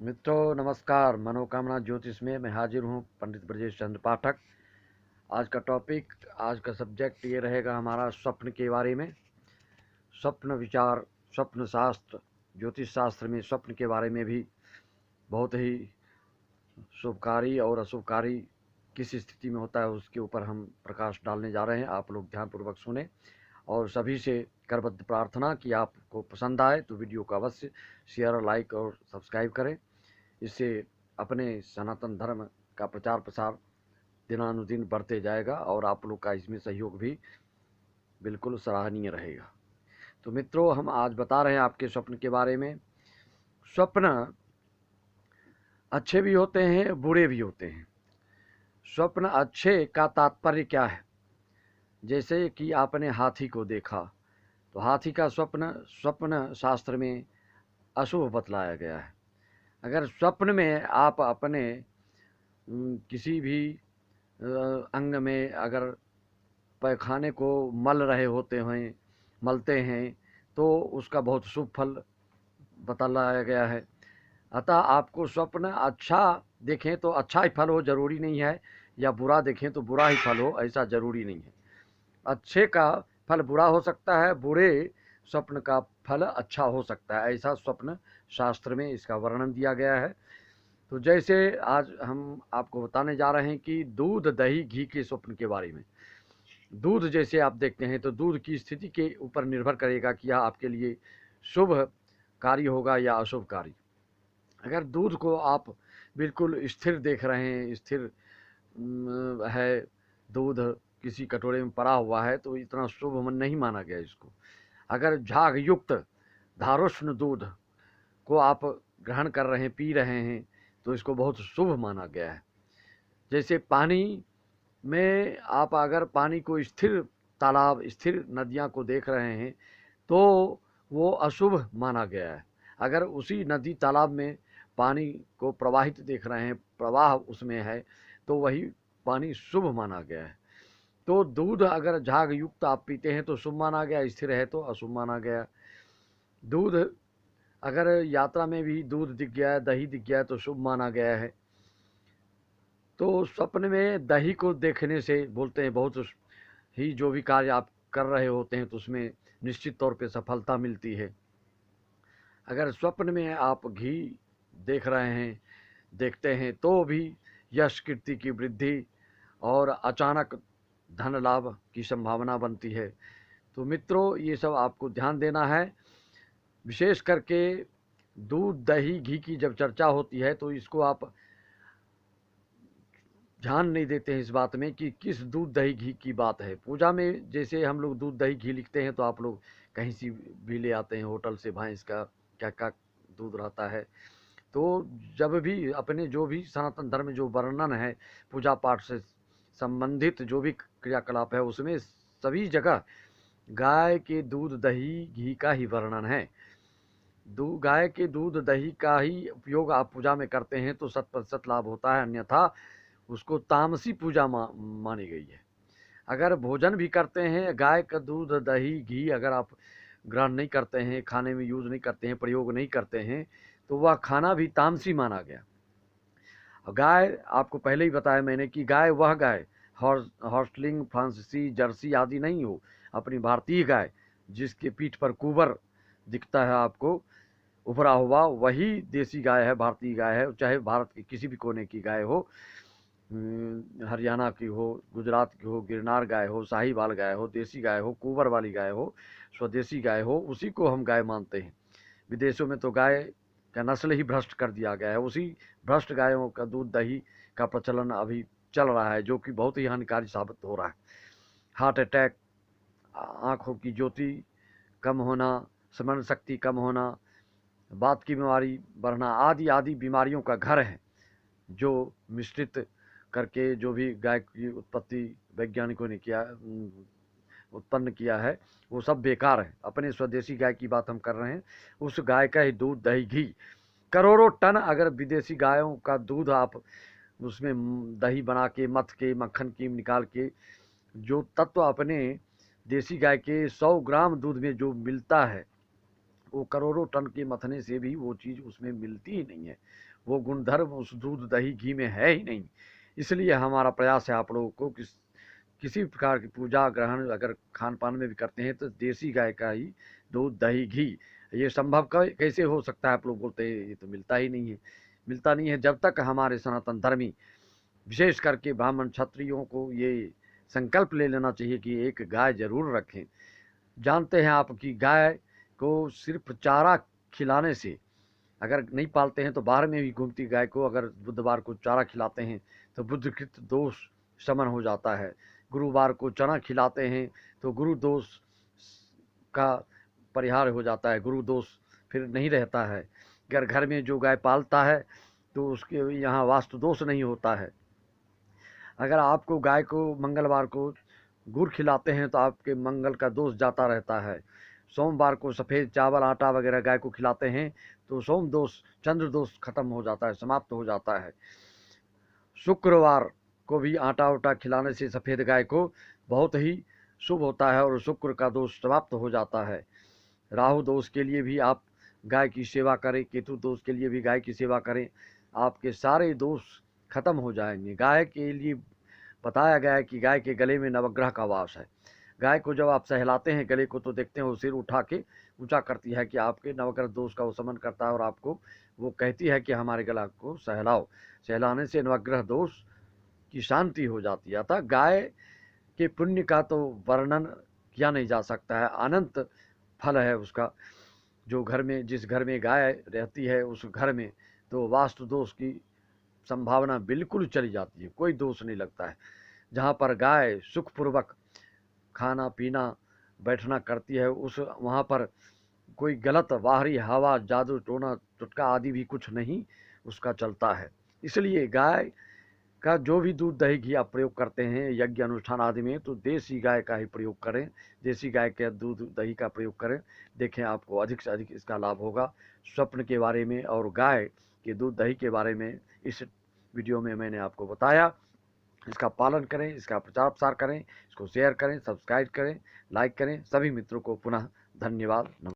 मित्रों नमस्कार। मनोकामना ज्योतिष में मैं हाजिर हूँ, पंडित ब्रजेश चंद्र पाठक। आज का सब्जेक्ट ये रहेगा हमारा स्वप्न के बारे में। स्वप्न विचार, स्वप्न शास्त्र, ज्योतिष शास्त्र में स्वप्न के बारे में भी बहुत ही शुभकारी और अशुभकारी किस स्थिति में होता है उसके ऊपर हम प्रकाश डालने जा रहे हैं। आप लोग ध्यानपूर्वक सुने और सभी से करबद्ध प्रार्थना कि आपको पसंद आए तो वीडियो को अवश्य शेयर, लाइक और सब्सक्राइब करें। इससे अपने सनातन धर्म का प्रचार प्रसार दिनानुदिन बढ़ते जाएगा और आप लोग का इसमें सहयोग भी बिल्कुल सराहनीय रहेगा। तो मित्रों, हम आज बता रहे हैं आपके स्वप्न के बारे में। स्वप्न अच्छे भी होते हैं, बुरे भी होते हैं। स्वप्न अच्छे का तात्पर्य क्या है? जैसे कि आपने हाथी को देखा तो हाथी का स्वप्न स्वप्न शास्त्र में अशुभ बतलाया गया है। अगर स्वप्न में आप अपने किसी भी अंग में अगर पैखाने को मलते हैं तो उसका बहुत शुभ फल बतलाया गया है। अतः आपको स्वप्न अच्छा देखें तो अच्छा ही फल हो, जरूरी नहीं है, या बुरा देखें तो बुरा ही फल हो, ऐसा जरूरी नहीं है। अच्छे का फल बुरा हो सकता है, बुरे स्वप्न का फल अच्छा हो सकता है, ऐसा स्वप्न शास्त्र में इसका वर्णन दिया गया है। तो जैसे आज हम आपको बताने जा रहे हैं कि दूध, दही, घी के स्वप्न के बारे में। दूध जैसे आप देखते हैं तो दूध की स्थिति के ऊपर निर्भर करेगा कि यह आपके लिए शुभ कार्य होगा या अशुभ कार्य। अगर दूध को आप बिल्कुल स्थिर देख रहे हैं, स्थिर है दूध किसी कटोरे में पड़ा हुआ है, तो इतना शुभ नहीं माना गया इसको। अगर झाग युक्त धारोष्ण दूध को आप ग्रहण कर रहे हैं, पी रहे हैं, तो इसको बहुत शुभ माना गया है। जैसे पानी में आप अगर पानी को स्थिर तालाब, स्थिर नदियाँ को देख रहे हैं तो वो अशुभ माना गया है। अगर उसी नदी तालाब में पानी को प्रवाहित देख रहे हैं, प्रवाह उसमें है, तो वही पानी शुभ माना गया है। तो दूध अगर झाग युक्त आप पीते हैं तो शुभ माना गया, स्थिर है तो अशुभ माना गया। दूध अगर यात्रा में भी दूध दिख गया है, दही दिख गया है तो शुभ माना गया है। तो स्वप्न में दही को देखने से बोलते हैं बहुत ही जो भी कार्य आप कर रहे होते हैं तो उसमें निश्चित तौर पे सफलता मिलती है। अगर स्वप्न में आप घी देख रहे हैं, देखते हैं, तो भी यश कीर्ति की वृद्धि और अचानक धन लाभ की संभावना बनती है। तो मित्रों, ये सब आपको ध्यान देना है। विशेष करके दूध, दही, घी की जब चर्चा होती है तो इसको आप ध्यान नहीं देते हैं इस बात में कि किस दूध, दही, घी की बात है। पूजा में जैसे हम लोग दूध, दही, घी लिखते हैं तो आप लोग कहीं से भी ले आते हैं, होटल से भैंस का क्या क्या दूध रहता है। तो जब भी अपने जो भी सनातन धर्म में जो वर्णन है पूजा पाठ से संबंधित जो भी क्रियाकलाप है उसमें सभी जगह गाय के दूध, दही, घी का ही वर्णन है। गाय के दूध, दही का ही उपयोग आप पूजा में करते हैं तो 100% लाभ होता है, अन्यथा उसको तामसी पूजा मानी गई है। अगर भोजन भी करते हैं, गाय का दूध, दही, घी अगर आप ग्रहण नहीं करते हैं, खाने में यूज़ नहीं करते हैं, प्रयोग नहीं करते हैं, तो वह खाना भी तामसी माना गया। गाय, आपको पहले ही बताया मैंने कि गाय वह गाय हॉर्सलिंग, फ्रांसीसी, जर्सी आदि नहीं हो, अपनी भारतीय गाय जिसके पीठ पर कुबर दिखता है आपको उभरा हुआ, वही देसी गाय है, भारतीय गाय है। चाहे भारत के किसी भी कोने की गाय हो, हरियाणा की हो, गुजरात की हो, गिरनार गाय हो, साहिवाल गाय हो, देसी गाय हो, कुंवर वाली गाय हो, स्वदेशी गाय हो, उसी को हम गाय मानते हैं। विदेशों में तो गाय का नस्ल ही भ्रष्ट कर दिया गया है। उसी भ्रष्ट गायों का दूध, दही का प्रचलन अभी चल रहा है, जो कि बहुत ही हानिकारी साबित हो रहा है। हार्ट अटैक, आँखों की ज्योति कम होना, स्मरण शक्ति कम होना, बात की बीमारी बढ़ना आदि आदि बीमारियों का घर है, जो मिश्रित करके जो भी गाय की उत्पत्ति वैज्ञानिकों ने उत्पन्न किया है, वो सब बेकार है। अपने स्वदेशी गाय की बात हम कर रहे हैं, उस गाय का ही दूध, दही, घी, करोड़ों टन अगर विदेशी गायों का दूध आप उसमें दही बना के, मथ के, मक्खन की निकाल के, जो तत्व अपने देसी गाय के 100 ग्राम दूध में जो मिलता है वो करोड़ों टन के मथने से भी वो चीज़ उसमें मिलती ही नहीं है। वो गुणधर्म उस दूध दही घी में है ही नहीं। इसलिए हमारा प्रयास है आप लोगों को किसी भी प्रकार की पूजा ग्रहण अगर खान पान में भी करते हैं तो देसी गाय का ही दूध दही घी, ये संभव कैसे हो सकता है? आप लोग बोलते हैं ये तो मिलता ही नहीं है। मिलता नहीं है जब तक हमारे सनातन धर्मी, विशेष करके ब्राह्मण क्षत्रियों को ये संकल्प ले लेना चाहिए कि एक गाय जरूर रखें। जानते हैं आप कि गाय को सिर्फ चारा खिलाने से, अगर नहीं पालते हैं तो बाहर में भी घूमती गाय को अगर बुधवार को चारा खिलाते हैं तो बुधकृत दोष शमन हो जाता है। गुरुवार को चना खिलाते हैं तो गुरु दोष का परिहार हो जाता है, गुरु दोष फिर नहीं रहता है। अगर घर में जो गाय पालता है तो उसके यहाँ वास्तु दोष नहीं होता है। अगर आपको गाय को मंगलवार को गुड़ खिलाते हैं तो आपके मंगल का दोष जाता रहता है। सोमवार को सफ़ेद चावल आटा वगैरह गाय को खिलाते हैं तो सोम दोष चंद्र दोष खत्म हो जाता है, समाप्त हो जाता है। शुक्रवार को भी आटा उटा खिलाने से सफ़ेद गाय को बहुत ही शुभ होता है और शुक्र का दोष समाप्त हो जाता है। राहु दोष के लिए भी आप गाय की सेवा करें, केतु दोष के लिए भी गाय की सेवा करें, आपके सारे दोष खत्म हो जाएंगे। गाय के लिए बताया गया है कि गाय के गले में नवग्रह का वास है। गाय को जब आप सहलाते हैं गले को तो देखते हैं वो सिर उठा के ऊंचा करती है कि आपके नवग्रह दोष का वो समन करता है और आपको वो कहती है कि हमारे गला को सहलाओ। सहलाने से नवग्रह दोष की शांति हो जाती है। अतः गाय के पुण्य का तो वर्णन किया नहीं जा सकता है, अनंत फल है उसका। जो घर में जिस घर में गाय रहती है उस घर में तो वास्तु दोष की संभावना बिल्कुल चली जाती है, कोई दोष नहीं लगता है। जहाँ पर गाय सुखपूर्वक खाना पीना बैठना करती है उस वहाँ पर कोई गलत बाहरी हवा जादू टोना टुटका आदि भी कुछ नहीं उसका चलता है। इसलिए गाय का जो भी दूध दही घी आप प्रयोग करते हैं यज्ञ अनुष्ठान आदि में तो देसी गाय का ही प्रयोग करें, देसी गाय के दूध दही का प्रयोग करें। देखें आपको अधिक से अधिक इसका लाभ होगा। स्वप्न के बारे में और गाय के दूध दही के बारे में इस वीडियो में मैंने आपको बताया। इसका पालन करें, इसका प्रचार प्रसार करें, इसको शेयर करें, सब्सक्राइब करें, लाइक करें। सभी मित्रों को पुनः धन्यवाद।